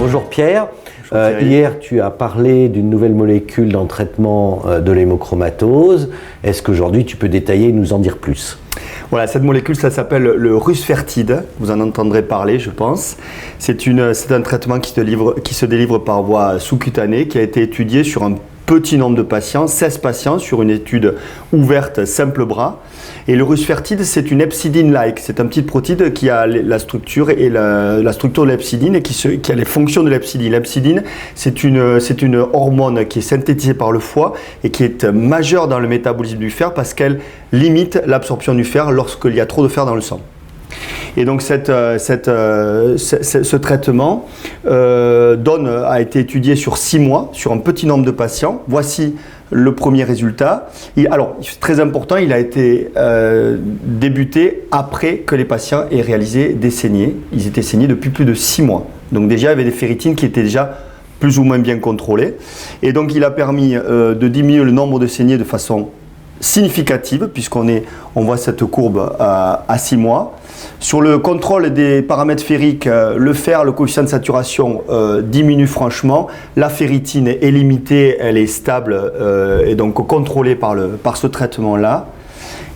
Bonjour Pierre. Hier, tu as parlé d'une nouvelle molécule dans le traitement de l'hémochromatose. Est-ce qu'aujourd'hui, tu peux détailler et nous en dire plus? Voilà, cette molécule, ça s'appelle le rusfertide. Vous en entendrez parler, je pense. C'est un traitement qui se délivre par voie sous-cutanée, qui a été étudié sur un petit nombre de patients, 16 patients, sur une étude ouverte simple bras. Et le rusfertide, c'est une hepcidine-like. C'est un petit protéine qui a la structure et la structure de l'hepcidine et qui a les fonctions de l'hepcidine. L'hepcidine, c'est une hormone qui est synthétisée par le foie et qui est majeure dans le métabolisme du fer parce qu'elle limite l'absorption du fer lorsqu'il y a trop de fer dans le sang. Et donc ce traitement a été étudié sur 6 mois, sur un petit nombre de patients. Voici le premier résultat. Alors, très important, il a été débuté après que les patients aient réalisé des saignées. Ils étaient saignés depuis plus de 6 mois. Donc déjà, il y avait des ferritines qui étaient déjà plus ou moins bien contrôlées. Et donc, il a permis de diminuer le nombre de saignées de façon significative, puisqu'on voit cette courbe à 6 mois. Sur le contrôle des paramètres ferriques, le fer, le coefficient de saturation diminue franchement. La ferritine est limitée, elle est stable et donc contrôlée par ce traitement-là.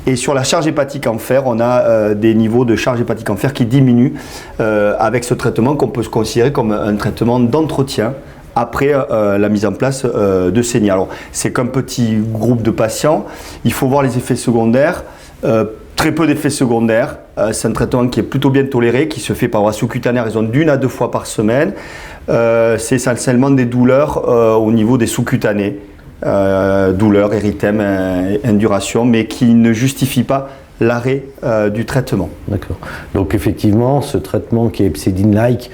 Et sur la charge hépatique en fer, on a des niveaux de charge hépatique en fer qui diminuent avec ce traitement qu'on peut se considérer comme un traitement d'entretien après la mise en place de saignées. Alors, c'est qu'un petit groupe de patients. Il faut voir les effets secondaires. Très peu d'effets secondaires. C'est un traitement qui est plutôt bien toléré, qui se fait par voie sous-cutanée à raison d'1 à 2 fois par semaine. C'est essentiellement des douleurs au niveau des sous-cutanés. Douleurs, érythème, induration, mais qui ne justifient pas l'arrêt du traitement. D'accord. Donc effectivement, ce traitement qui est hepcidine-like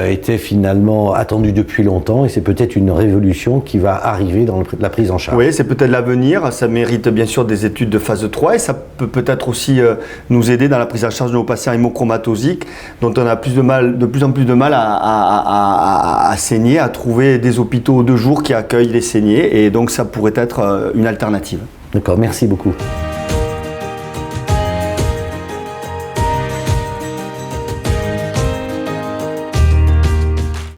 était finalement attendu depuis longtemps et c'est peut-être une révolution qui va arriver dans la prise en charge. Oui, c'est peut-être l'avenir. Ça mérite bien sûr des études de phase 3 et ça peut peut-être aussi nous aider dans la prise en charge de nos patients hémochromatosiques dont on a de plus en plus de mal à saigner, à trouver des hôpitaux de jour qui accueillent les saignées et donc ça pourrait être une alternative. D'accord, merci beaucoup.